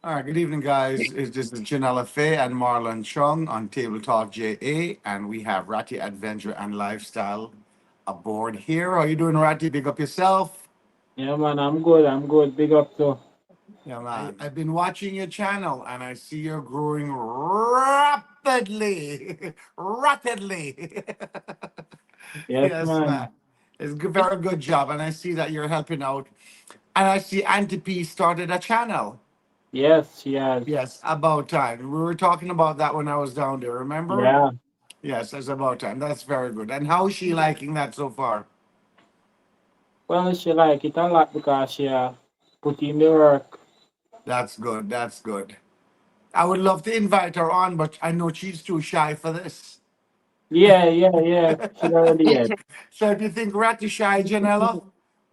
All right, good evening, guys. It's just Janella Faye and Marlon Chung on Table Talk JA, and we have Ratty Adventure and Lifestyle aboard here. How you doing, Ratty? Big up yourself. Yeah, man, I'm good. I'm good. Big up to. Yeah, man. I've been watching your channel, and I see you're growing rapidly, rapidly. Yes, Yes, man. man. It's a very good job, and I see that you're helping out. And I see Auntie P started a channel. Yes, she has. Yes, about time. We were talking about that when I was down there, remember? Yeah. Yes, it's about time. That's very good. And how is she liking that so far? Well, she like it a lot because she put in the work. That's good. That's good. I would love to invite her on, but I know she's too shy for this. Yeah, yeah, yeah. She already did. So if you think we're too shy, Janella,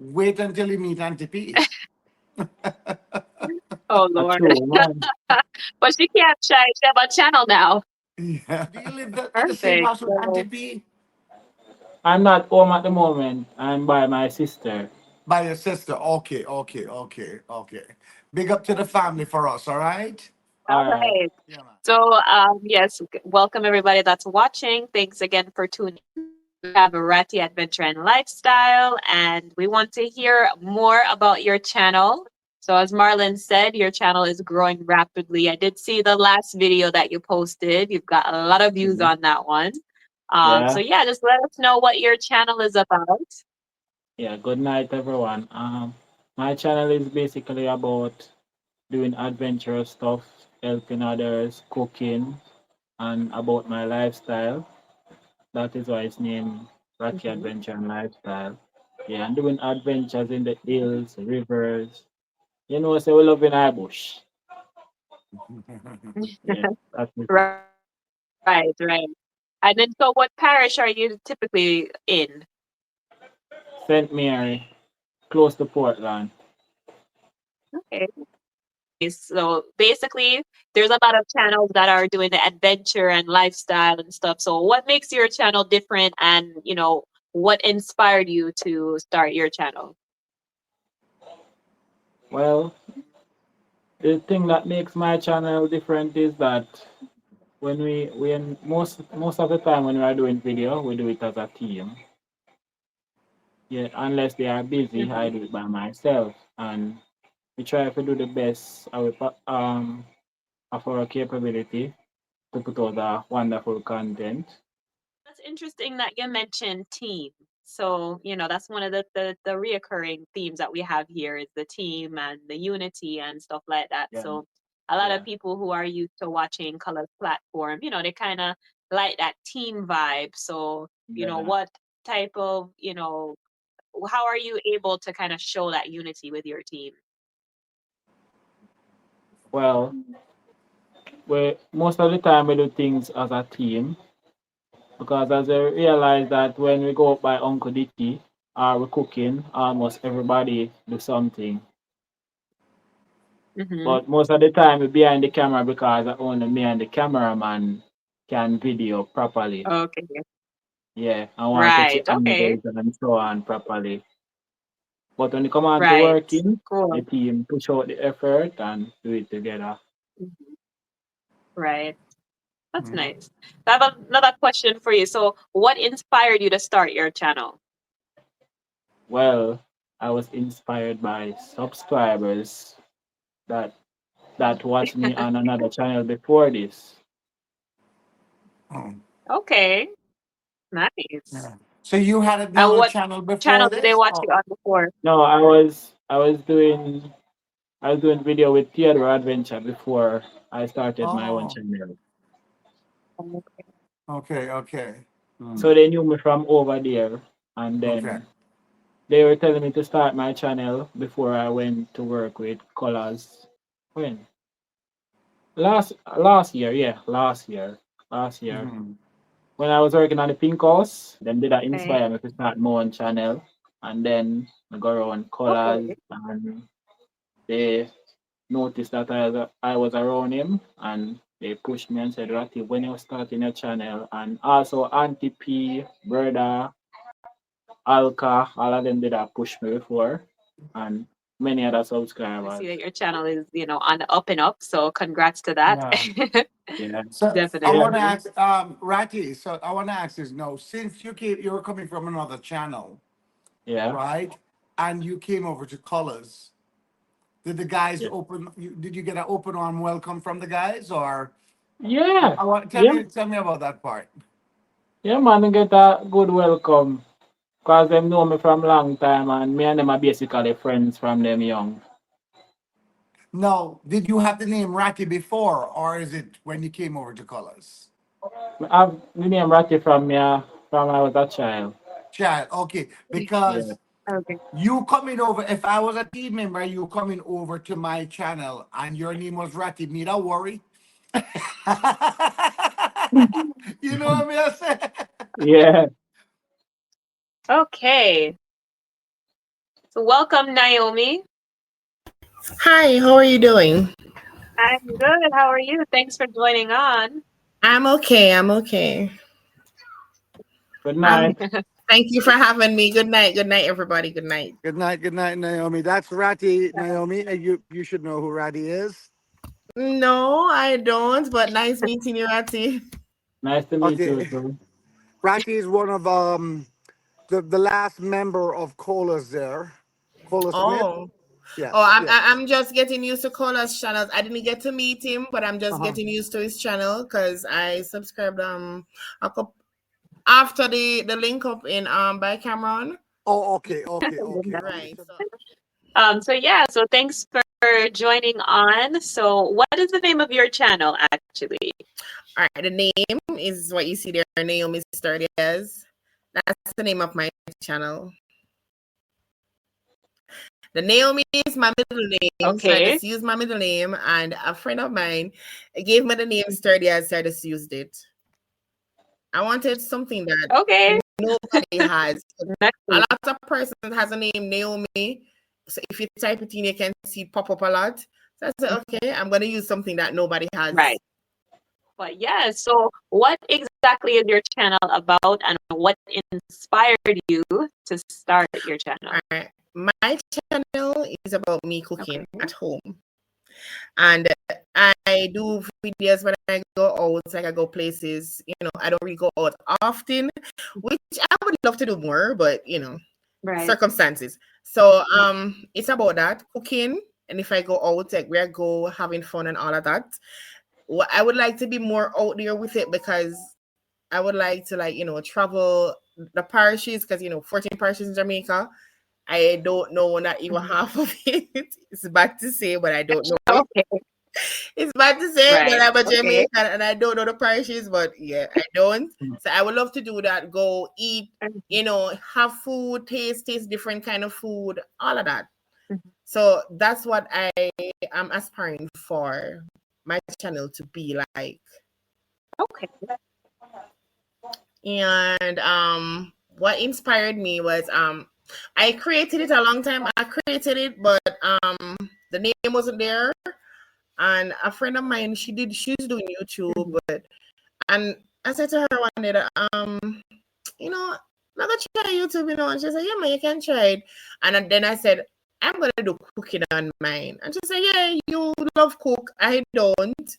wait until you meet Auntie P. Oh A Lord. true man. But she can't shy. She have a channel now. Yeah. Do you live in the same Perfect. house with Auntie So P? I'm not home at the moment. I'm by my sister. By your sister. Okay, okay, okay, okay. Big up to the family for us, all right? all All right. right. Yeah, man. So yes, welcome everybody that's watching. Thanks again for tuning in. We have a Ratty Adventure and Lifestyle, and we want to hear more about your channel. So as Marlon said, your channel is growing rapidly. I did see the last video that you posted. You've got a lot of views Mhm. on that one. So Yeah. yeah, just let us know what your channel is about. Yeah. Good night, everyone. My channel is basically about doing adventurous stuff, helping others, cooking, and about my lifestyle. That is why it's named Rocky Mhm. Adventure and Lifestyle. Yeah, and doing adventures in the hills, rivers. You know, so we love in our bush. Yeah, that's it. Right, right. And then, so what parish are you typically in? St. Mary, close to Portland. Okay. So basically, there's a lot of channels that are doing the adventure and lifestyle and stuff. So what makes your channel different and, what inspired you to start your channel? Well, the thing that makes my channel different is that when most of the time when we are doing video, we do it as a team. Yeah, unless they are busy, I Mhm. do it by myself, and we try to do the best of our capability to put out a wonderful content. That's interesting that you mentioned team. So, that's one of the reoccurring themes that we have here is the team and the unity and stuff like that. Yeah, So, a lot of yeah, people who are used to watching Colors platform, they kind of like that team vibe. So, yeah. what type of, how are you able to kind of show that unity with your team? Well, we most of the time we do things as a team because as I realize that when we go up by Uncle Dicky or we're cooking, almost everybody do something. Mm-hmm. But most of the time we're behind the camera because only me and the cameraman can video properly. Okay. Yeah, I want to Right. check Okay. angles and so on properly. But when it come on to Right. working, the Cool. team push out the effort and do it together. Mhm. Right. That's Mhm. nice. I have another question for you. So, what inspired you to start your channel? Well, I was inspired by subscribers that watched me on another channel before this. Oh, Okay, nice. yeah. So you had And another what channel before channel did they this? watch Oh, you on before? No, I was doing video with Theodore Adventure before I started my own oh, channel. Okay. okay, okay. Hmm. So they knew me from over there, and Okay. then they were telling me to start my channel before I went to work with Colors. When? Last year, yeah, last year. Last year. Mhm. When I was working on the Pink House, them did that Okay. inspire me to start my own channel. And then I go around Colors Okay. and they noticed that I was around him and they pushed me and said, Ratty, when you starting your channel, and also Auntie P, Brother, Alka, all of them did that push me before. And many other I see subscribers. that your channel is, on the up and up. So congrats to that. Yeah. Yeah, So I yeah, want to Definitely. ask, Ratty. So I want to ask this. No, since you were coming from another channel, yeah, right? And you came over to Colors. Did the guys yeah, open? Did you get an open arm welcome from the guys, or yeah, I want yeah, tell me about that part. yeah, man. I get a good welcome because them know me from long time, and me and them are basically friends from them young. No, did you have the name Ratty before, or is it when you came over to Colors? I've the name Ratty from me from I was a child. Child, okay, Yeah. because Okay. you coming over. If I was a team member, you coming over to my channel, and your name was Ratty, me don't worry. You know what I mean? Yeah, Okay. So welcome, Naomi. Hi, how are you doing? I'm good. How are you? Thanks for joining on. I'm okay. I'm okay. good Um, night. thank you for having me. Good night. Good night, everybody. Good night. Good night, Naomi. That's Ratty, Naomi. And you should know who Ratty is. No, I don't, but nice meeting you, Ratty. Nice to meet you Okay, too. Ratty is one of the last member of Colas there, Cola Smith. Oh. Oh, Yes, yes. I'm just getting used to Cola's channels. I didn't get to meet him, but I'm just Uh-huh. getting used to his channel because I subscribed a couple after the link up in by Cameron. Oh, okay. Right. So So thanks for joining on. So what is the name of your channel actually? all right, the name is what you see there, Naomi Sturdias. That's the name of my channel. The Naomi is my middle name, so I Okay. just used my middle name, and a friend of mine gave me the name Sturdias, so I just used it. I wanted something that Okay. nobody has. Next A week. lot of persons has a name Naomi, so if you type it in, you can see it pop up a lot. So I said, okay, I'm gonna use something that nobody has. Right. But yeah, so what exactly is your channel about and what inspired you to start your channel? All right. My channel is about me cooking Okay. at home. And I do videos when I go out, like I go places, I don't really go out often, which I would love to do more, but Right. circumstances. So it's about that cooking. And if I go out, like where I go, having fun and all of that. I would like to be more out there with it because I would like to travel the parishes because 14 parishes in Jamaica. I don't know not even Mhm. half of it. It's bad to say, but I don't know it. Okay. It's bad to say that Right. I'm a Okay. Jamaican and I don't know the parishes, but yeah, I don't. So I would love to do that. Go eat, have food, taste different kind of food, all of that. Mhm. So that's what I am aspiring for my channel to be like. Okay. And what inspired me was I created it a long time. I created it, but the name wasn't there. And a friend of mine, she's doing YouTube, and I said to her one day that I'm gonna try YouTube, and she said, yeah, man, you can try it. And then I said, I'm gonna do cooking on mine. And she said, yeah, you love cook. I don't.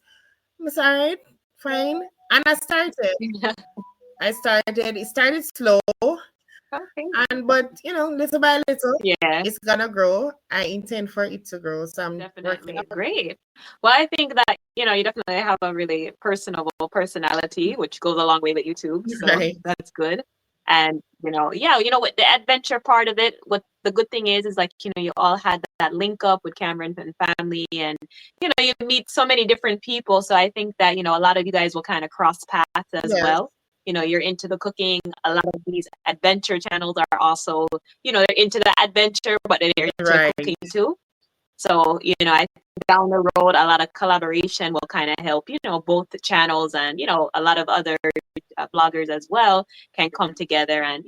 I said, all right, fine. And I started. It started slow, Okay. but little by little, Yeah, it's gonna grow. I intend for it to grow, so I'm working definitely. on Great. Well, I think that, you definitely have a really personable personality, which goes a long way with YouTube. it. So Right. that's good. And, yeah, with the adventure part of it, what the good thing is like, you all had that link up with Cameron and family and, you meet so many different people. So I think that, a lot of you guys will kind of cross paths as Yes. well. You're into the cooking. A lot of these adventure channels are also, they're into the adventure, but they're into the Right. cooking too. So, I think down the road, a lot of collaboration will kind of help, both the channels and, a lot of other bloggers as well can come together and,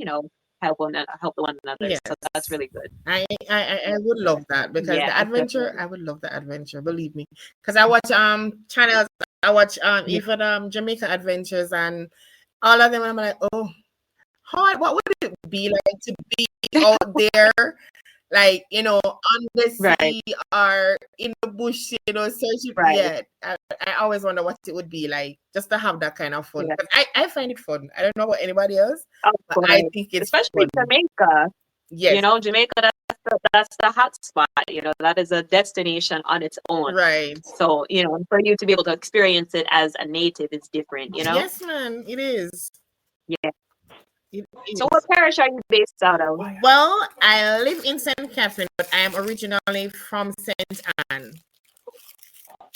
help one another. Yes. So that's really good. I would love that because Yeah, the adventure, definitely. I would love the adventure, believe me. Because I watch channels, I watch Yeah. even Jamaica Adventures and all of them, and I'm like, oh, what would it be like to be out there like on the Right. sea or in the bush, searching. Right. Yeah, I always wonder what it would be like just to have that kind of fun. Yeah. 'Cause I find it fun. I don't know about anybody else, Of but course. I think it's Especially fun. Jamaica. Yes, Jamaica, that's the hot spot. That is a destination on its own. right. So, for you to be able to experience it as a native is different. Yes, man, it is. Yeah. It So what is. parish are you based out of? Well, I live in St. Catherine, but I am originally from St. Anne.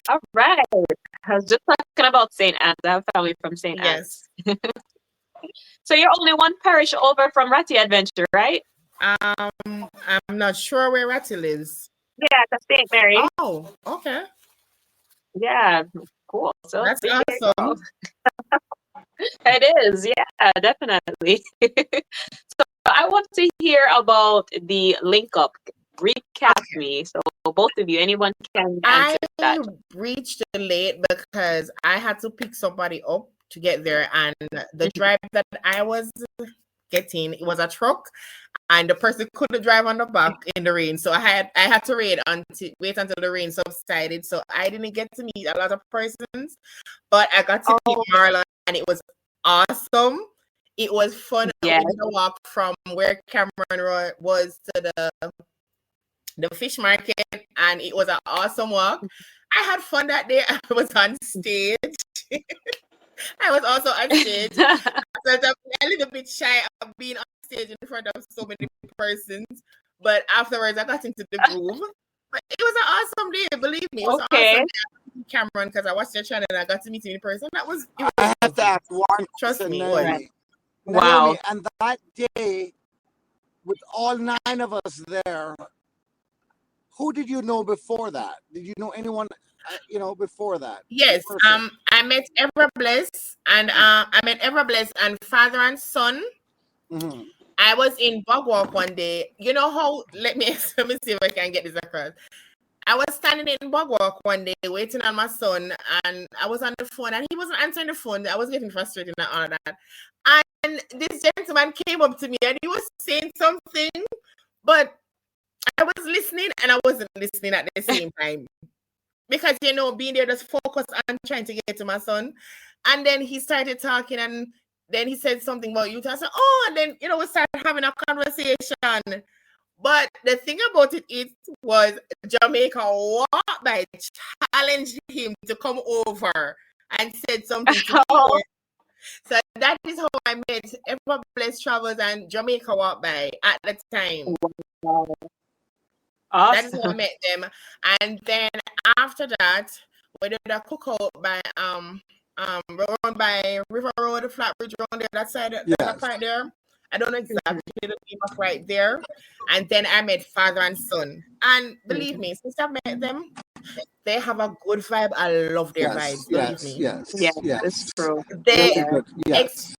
All right. I was just talking about St. Anne's. I have family from St. Yes. Anne's. So you're only one parish over from Ratty Adventure, right? I'm not sure where Ratty lives. Yeah, that's St. Mary. Oh, okay. Yeah, cool. So That's there you go. awesome. It is, yeah, definitely. So I want to hear about the link up. Recap me. So both of you, anyone can I answer that. reached late because I had to pick somebody up to get there, and the drive that I was getting, it was a truck, and the person couldn't drive on the back in the rain, so I had to wait until the rain subsided. So I didn't get to meet a lot of persons, but I got to meet Marlon, and it was awesome. It was fun. Yeah. We did a walk from where Cameron was to the fish market, and it was an awesome walk. I had fun that day. I was on stage. I was also on stage. So I'm a little bit shy of being on stage in front of so many persons, but afterwards I got into the groove. But it was an awesome day, believe me. It was an awesome day. Cameron, because I watched your channel and I got to meet him in person. I have to ask one Trust question, me. Naomi. Wow. Naomi, and that day, with all 9 of us there, who did you know before that? Did you know anyone, before that? Yes. I met Everbless, and father and son. Mm-hmm. I was in Bogwalk one day. You know how? Let me see if I can get this across. I was standing in Bogwalk one day waiting on my son, and I was on the phone, and he wasn't answering the phone. I was getting frustrated and all of that. And this gentleman came up to me, and he was saying something, but I was listening, and I wasn't listening at the same time. Because, being there just focused on trying to get to my son. And then he started talking, and then he said something about Utah. I said, oh, and then, we started having a conversation. But the thing about it was Jamaica walked by, challenged him to come over and said something to me. So that is how I met Ever Blessed Travels and Jamaica walked by at the time. Wow. That is Awesome. how I met them. And then after that, we did a cookout by around by River Road, Flatbridge Road there, that side, that part there. I don't know exactly the name of right there. And then I met father and son. And believe me, since I met them, they have a good vibe. I love their vibes. Believe me. Yeah, it's true. They Yes.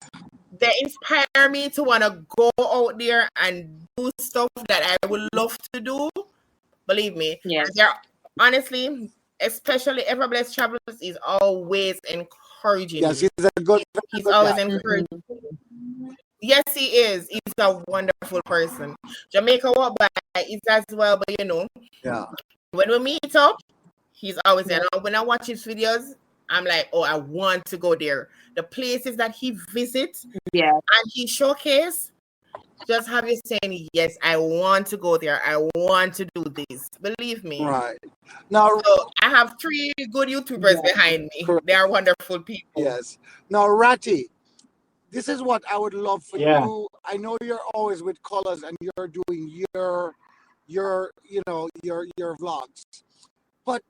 they inspire me to want to go out there and do stuff that I would love to do. Believe me. Yes. They're honestly, especially Ever Blessed Travels, is always encouraging. Yes, he's a good. He's always encouraging. Yes, he is. He's a wonderful person. Jamaica walk by is as well, but Yeah. when we meet up, he's always there. Now, when I watch his videos, I'm like, oh, I want to go there. The places that he visits, and he showcase, just have you saying, yes, I want to go there. I want to do this. Believe me. Right. Now, so I have 3 good YouTubers behind me. Correct. They are wonderful people. Yes. Now, Ratty, this is what I would love for you. I know you're always with colors and you're doing your vlogs. But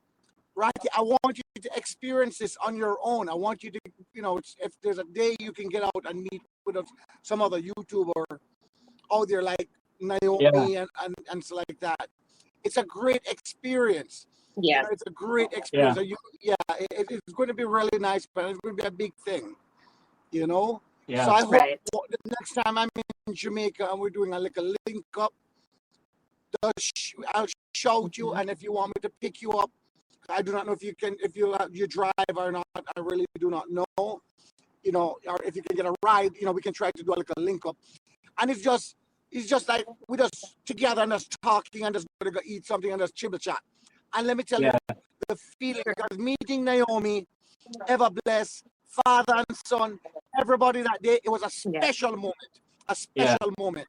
Ratty, I want you to experience this on your own. I want you to, if there's a day you can get out and meet with some other YouTuber out there like Naomi and so like that. It's a great experience. Yeah. It's a great experience. It's going to be really nice, but it's going to be a big thing, Yeah. So I hope the next time I'm in Jamaica and we're doing a link up, I'll shout you, and if you want me to pick you up, I do not know if you drive or not. I really do not know. Or if you can get a ride, we can try to do a link up. And it's just it's just like we just together and just talking and just gonna go eat something and just chibble chat. And let me tell you, Yeah. the feeling, because meeting Naomi, ever blessed, father and son, everybody that day, it was a Yeah, special moment, a Yeah. special moment,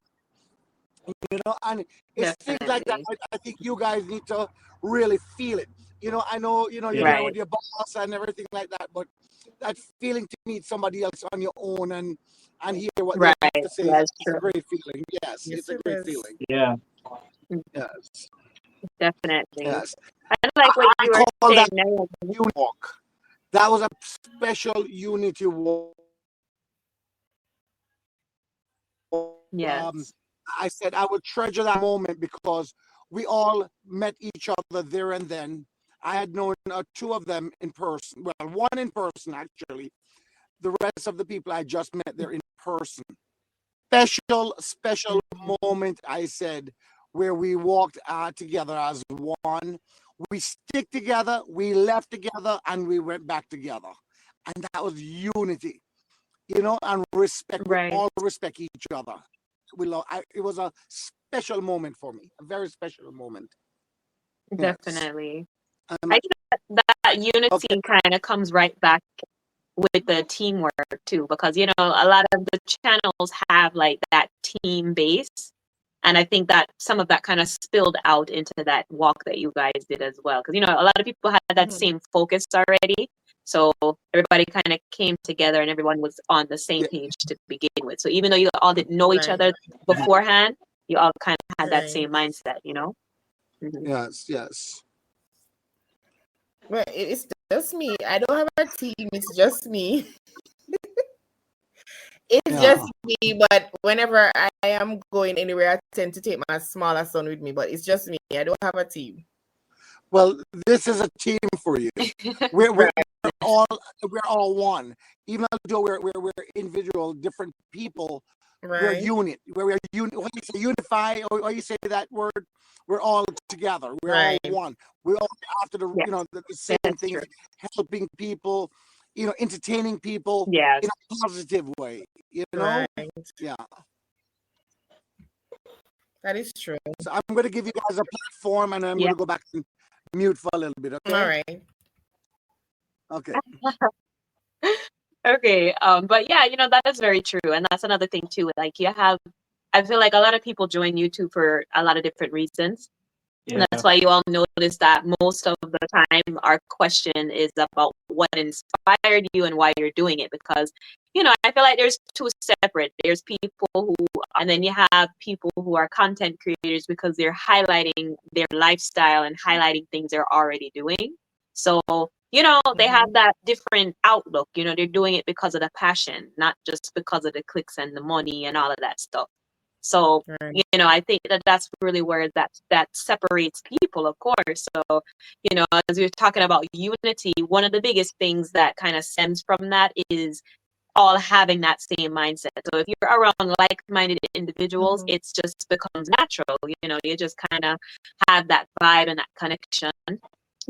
and it's things like that. definitely. I think you guys need to really feel it. I know, you're Yeah. there Right. with your boss and everything like that, but that feeling to meet somebody else on your own and hear what they Right. have to say, That's it's a true. great feeling. Yes, Yes, it's a it great is. feeling. Yeah. Yes, Definitely. yes. I like what I you were call saying that now. unity walk. That was a special unity walk. Yes. I said I would treasure that moment because we all met each other there and then. I had known two of them in person. Well, one in person actually. The rest of the people I just met there in person. Special moment, I said, where we walked together as one. We stick together, we left together, and we went back together. And that was unity, and respect. We Right. all respect each other. It was a special moment for me, a very special moment. Yes. Definitely. Um, I think that okay. unity kind of comes right back with the teamwork too, because a lot of the channels have like that team base, and I think that some of that kind of spilled out into that walk that you guys did as well, because a lot of people had that Mhm. same focus already, so everybody kind of came together and everyone was on the same Yeah. page to begin with. So even though you all didn't know each Right. other beforehand, you all kind of had that Right. same mindset. Mhm. Yes. Yes. Well, it's just me. I don't have a team. It's just me. It's Yeah. just me. But whenever I am going anywhere, I tend to take my smaller son with me. But it's just me. I don't have a team. Well, this is a team for you. We're we're, Right. we're all we're all one. Even though we're individual, different people, we're Right. unit. We're what you say, unify, or you say that word. We're all together. We're all Right. one. We're all after Yes, the same that's things, true. helping people, entertaining people Yes. in a positive way. Right. Yeah. That is true. So I'm going to give you guys a platform, and I'm going Yeah. to go back and mute for a little bit. All Okay. right. Okay. Okay. But yeah, that is very true. And that's another thing too. Like I feel like a lot of people join YouTube for a lot of different reasons. And Yeah. that's why you all notice that most of the time our question is about what inspired you and why you're doing it. Because, I feel like there's two separate. There's people and then you have people who are content creators because they're highlighting their lifestyle and highlighting things they're already doing. So, they have Mhm. that different outlook. They're doing it because of the passion, not just because of the clicks and the money and all of that stuff. So, Right. I think that's really where that separates people, of course. So, as we are talking about unity, one of the biggest things that kind of stems from that is all having that same mindset. So if you're around like-minded individuals, Mhm. it just becomes natural. You just kind of have that vibe and that connection.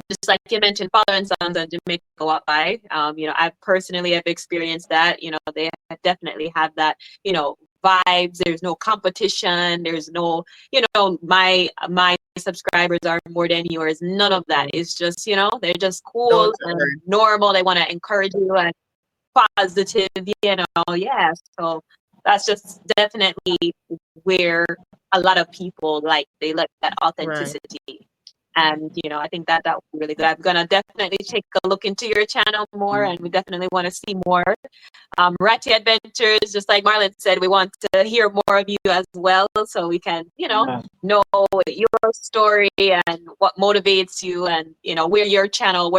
Just like you mentioned, father and sons and Jamaica walk by. I personally have experienced that. They definitely have that. Vibes. There's no competition. There's no. My subscribers are more than yours. None of that. It's just they're just Down cool to and earth. normal. They want to encourage you and positive. Yeah. So that's just definitely where a lot of people they like that Right. authenticity. And I think that would be really good. I'm gonna definitely take a look into your channel more, and we definitely want to see more. Ratty Adventures, just like Marlon said, we want to hear more of you as well, so we can Yeah. know your story and what motivates you, and where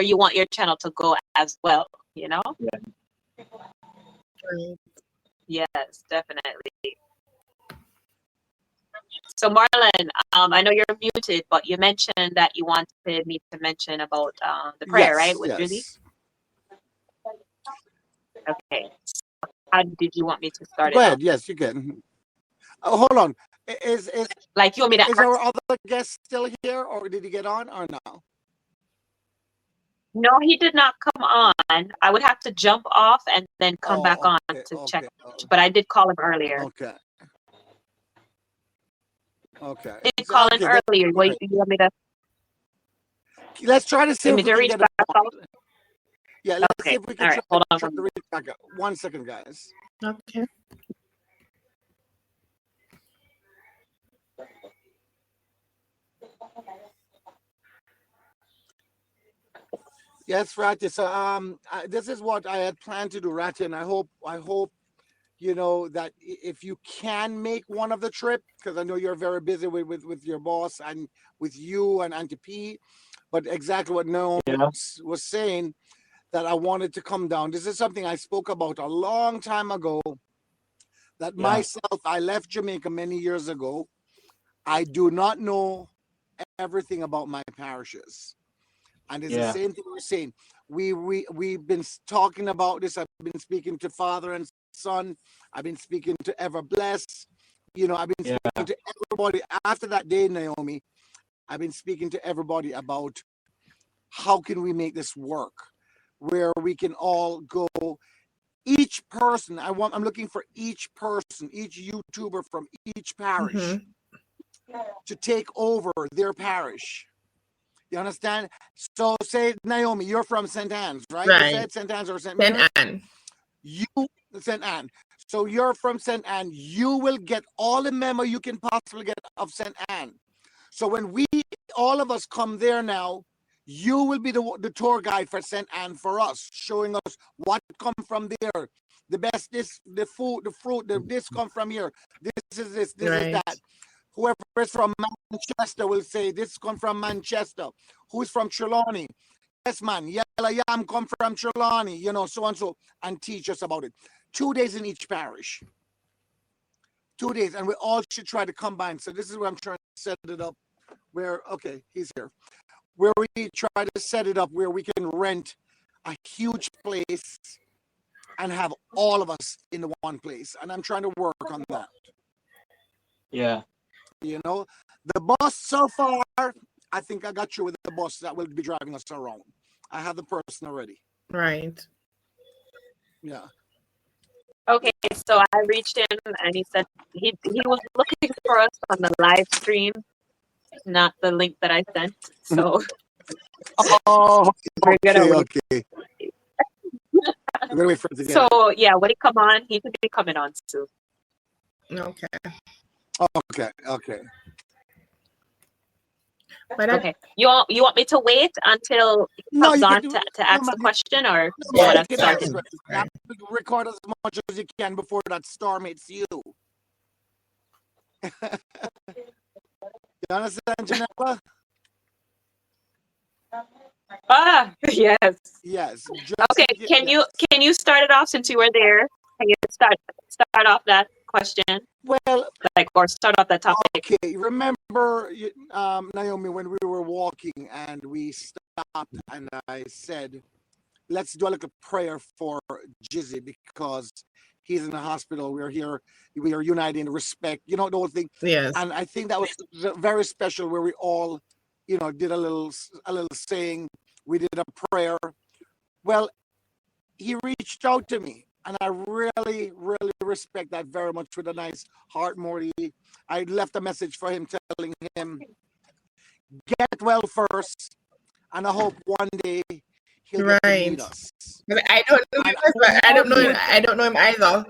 you want your channel to go as well. Right. Yes, definitely. So Marlon, I know you're muted, but you mentioned that you wanted me to mention about the prayer, right, Yes. with Drizzy? Yes. Okay. So how did you want me to start Go it off? ahead. Yes, you can. Hold on. Is Like you want me to is ask? our other guest still here, or did he get on, or no? No, he did not come on. I would have to jump off and then come back Oh, on okay. to check. Okay. But I did call him earlier. Okay. Okay. Did So, call in okay. That's earlier. What right. you want me to Let's try to see need me if we to can reach get it. back out? Yeah, let's see Okay. if we All can right. Hold on try one to reach back up. 1 second, guys. Okay. Yes, Ratty. So this is what I had planned to do, Ratty, and I hope that if you can make one of the trip, because I know you're very busy with your boss and with you and Auntie P, but exactly what Naomi Yeah. was saying, that I wanted to come down. This is something I spoke about a long time ago. That Yeah. myself, I left Jamaica many years ago. I do not know everything about my parishes. And it's the Yeah. same thing we're saying. We've been talking about this. I've been speaking to father and son. I've been speaking to Ever Bless. I've been Yeah. speaking to everybody. After that day, Naomi, I've been speaking to everybody about how can we make this work, where we can all go. Each person, I'm looking for each person, each YouTuber from each parish to take over their parish. You understand? So say, Naomi, you're from St. Anne's, right? You Right. said St. Anne's or St. St. Mary's? Anne. You, St. Anne. So you're from St. Anne. You will get all the memo you can possibly get of St. Anne. So when all of us come there now, you will be the tour guide for St. Anne for us, showing us what come from there. The best, the food, the fruit, this come from here. This is this is Right. that. Whoever is from Manchester will say, this come from Manchester. Who's from Trelawney? Yes, man. Yellow yam come from Trelawney, so and so, and teach us about it. 2 days in each parish. 2 days, and we all should try to combine. So this is where I'm trying to set it up. Okay, he's here. Where we try to set it up where we can rent a huge place and have all of us in the one place. And I'm trying to work on that. Yeah. The bus so far, I think I got you with the bus that will be driving us around. I have the person already. Right. Yeah. Okay, so I reached him and he said he was looking for us on the live stream, not the link that I sent. So Oh, we're gonna wait. okay. I'm gonna wait for it to get So yeah, when he come on, he could be coming on soon. Okay. Okay. But Okay. You want me to wait until he No, comes you can on do to ask the question, or you Yeah, want you to can start ask it? questions. You have to record as much as you can before that storm hits you. You understand, Janella? Ah, yes. Yes. Okay. Can you start it off since you were there? Can you start off that question, Well, or start off that topic? okay. Remember, Naomi, when we were walking and we stopped, and I said, "Let's do a little prayer for Jizzy because he's in the hospital. We're here. We are united in respect. The whole thing." yes. And I think that was very special, where we all, did a little saying. We did a prayer. Well, he reached out to me, and I really, really respect that very much, with a nice heart, Morty. I left a message for him telling him, get well first, and I hope one day he'll get to meet Right. us. But I don't know him. I don't know him either.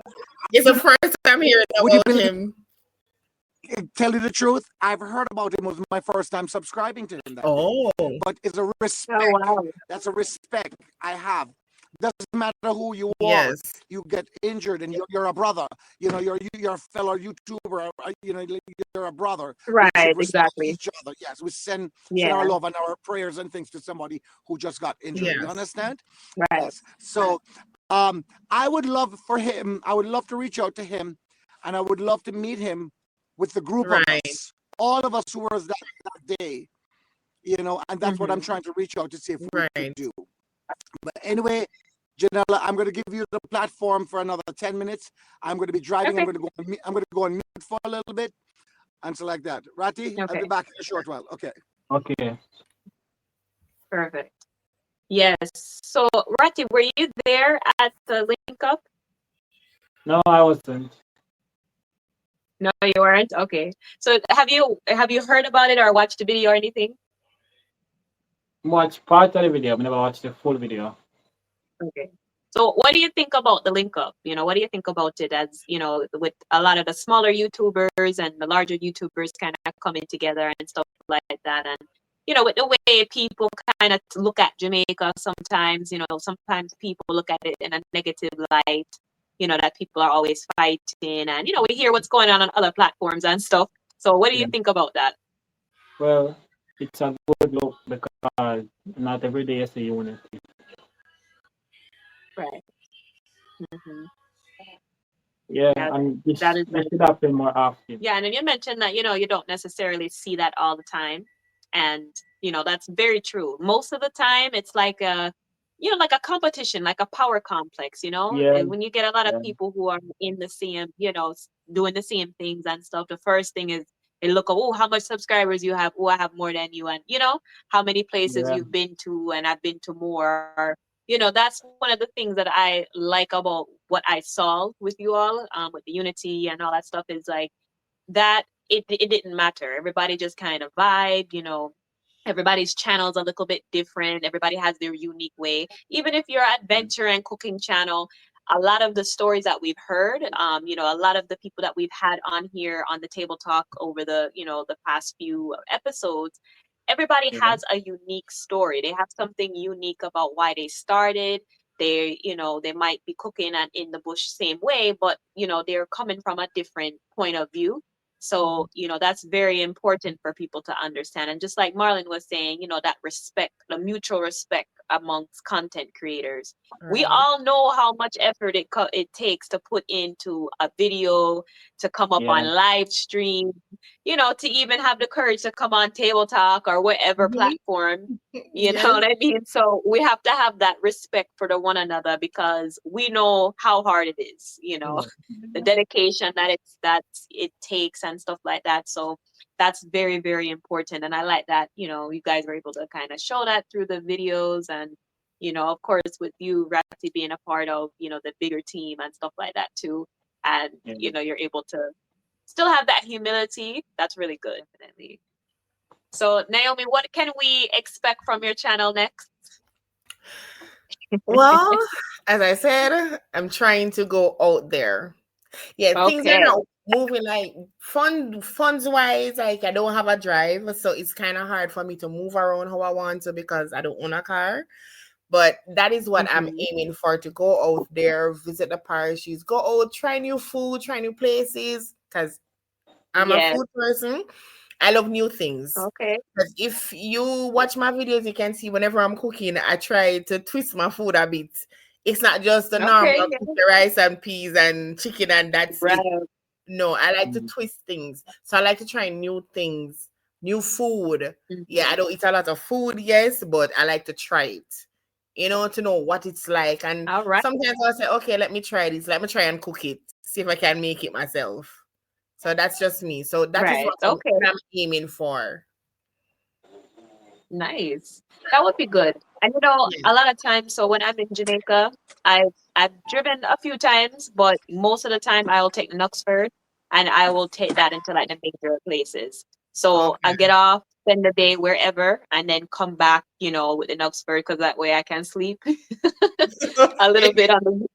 It's the first time hearing Would you about believe- him. Tell you the truth, I've heard about him. It was my first time subscribing to him. Oh. But it's a respect. Oh wow. That's a respect I have. Doesn't matter who you are. Yes. You get injured, and you're a brother. You're a fellow YouTuber. You're a brother. We Right. should respect Exactly. each other. Yes, we send Yeah. our love and our prayers and things to somebody who just got injured. You Yes. understand? Right. Yes. So, I would love for him. I would love to reach out to him, and I would love to meet him with the group of Right. us, all of us who were that day. And that's what I'm trying to reach out to see if we Right. could do. But anyway, Janella, I'm going to give you the platform for another 10 minutes. I'm going to be driving. Okay. I'm going to go on mute for a little bit and so like that. Ratty, I'll Okay. be back in a short while. Okay. Okay. Perfect. Yes. So, Ratty, were you there at the link up? No, I wasn't. No, you weren't. Okay. So have you heard about it or watched the video or anything? Watch part of the video, I never watched the full video. Okay. So what do you think about the link up? What do you think about it as, with a lot of the smaller YouTubers and the larger YouTubers kind of coming together and stuff like that? And, with the way people kind of look at Jamaica sometimes, sometimes people look at it in a negative light, that people are always fighting. And, we hear what's going on other platforms and stuff. So what do you Yeah. think about that? Well, it's a good look because not every day is a unity. Right. Hmm. Yeah, Yeah, and that this is this should happen more often. Yeah, and then you mentioned that, you don't necessarily see that all the time. And, that's very true. Most of the time it's like like a competition, like a power complex, Yeah, And when you get a lot of yeah, people who are in the same, doing the same things and stuff, the first thing is they look at, oh, how much subscribers you have. Oh, I have more than you. And, how many places yeah, you've been to, and I've been to more. That's one of the things that I like about what I saw with you all, with the unity and all that stuff is like, that it didn't matter. Everybody just kind of vibe, everybody's channel's a little bit different. Everybody has their unique way. Even if you're an adventure and cooking channel, a lot of the stories that we've heard, a lot of the people that we've had on here on the table talk over the past few episodes, everybody yeah, has a unique story. They have something unique about why they started. They might be cooking and in the bush same way, but they're coming from a different point of view. So, that's very important for people to understand. And just like Marlon was saying, that respect, the mutual respect amongst content creators. We Right. all know how much effort it takes to put into a video, to come up on yeah, live stream, to even have the courage to come on Table Talk or whatever Mhm. platform. You know Yes. what I mean? So we have to have that respect for the one another because we know how hard it is, yeah, the dedication that it takes and stuff like that. So that's very, very important. And I like that, you guys were able to kind of show that through the videos and, of course with you, Ratty, being a part of, the bigger team and stuff like that too. And, yeah. you're able to still have that humility. That's really good, definitely. So Naomi, what can we expect from your channel next? Well, as I said, I'm trying to go out there. Yeah, things are Okay. not moving like funds wise. Like I don't have a drive, so it's kind of hard for me to move around how I want to because I don't own a car. But that is what I'm Mhm. aiming for, to go out there, visit the parishes, go out, try new food, try new places. Because I'm a Yes. food person. I love new things. Okay. 'Cause if you watch my videos, you can see whenever I'm cooking, I try to twist my food a bit. It's not just the normal Okay. cook Yeah. the rice and peas and chicken and that's it. Right. No, I like to Mm. twist things. So I like to try new things, new food. Yeah, I Mhm. don't eat a lot of food, yes, but I like to try it. To know what it's like. And All right. sometimes I'll say, okay, let me try this. Let me try and cook it. See if I can make it myself. So that's just me. So that is Right. Okay. what I'm aiming for. Nice. That would be good. And Yes. a lot of times, so when I'm in Jamaica, I've driven a few times, but most of the time I will take Knucksford and I will take that into like the major places. So I get Okay. off, spend the day wherever, and then come back, with the Knucksford because that way I can sleep a little bit on the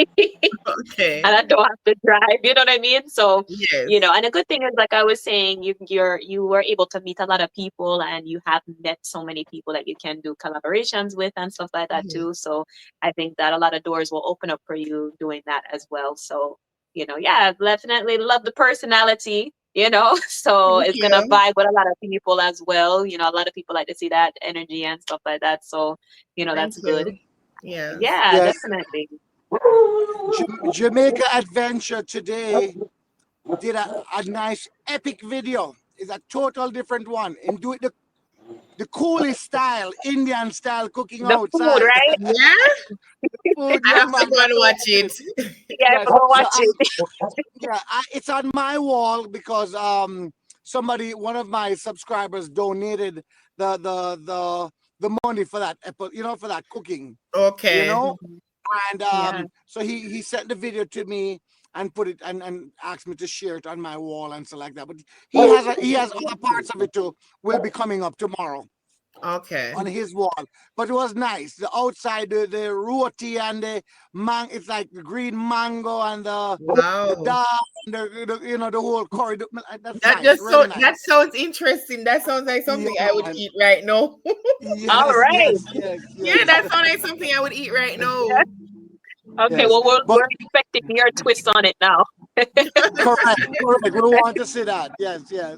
journey. Okay. And I don't have to drive. You know what I mean? So, Yes. and a good thing is, like I was saying, you were able to meet a lot of people, and you have met so many people that you can do collaborations with and stuff like that Mhm. too. So I think that a lot of doors will open up for you doing that as well. So, yeah, definitely love the personality. So Thank it's gonna you. vibe with a lot of people as well. A lot of people like to see that energy and stuff like that. So, Thank that's good. you. Yes. Yeah, Yeah, definitely. Jamaica Adventure today did a nice epic video. It's a total different one and do it the coolest style, Indian style cooking The food, outside. right? Yeah. Food, I'll yeah, have to man. go and watch it. Yeah, Yes. go So watch it. yeah, it's on my wall because one of my subscribers donated the money for that for that cooking, you Okay. know Mhm. and Yeah. so he sent the video to me, and put it and asked me to share it on my wall and stuff like that. But he has other parts of it too. Will be coming up tomorrow Okay. on his wall. But it was nice. The outside, the roti and the it's like the green mango and the Wow. dal and the whole corridor. That's That nice, just really so nice. that sounds interesting. That sounds like something I would Yeah. eat right now. Yes, All right. yes. Yeah, that sounds like something I would eat right now. Yes. Okay, Yes. well, But we're expecting your twist on it now. correct. We want to see that. Yes. Yes.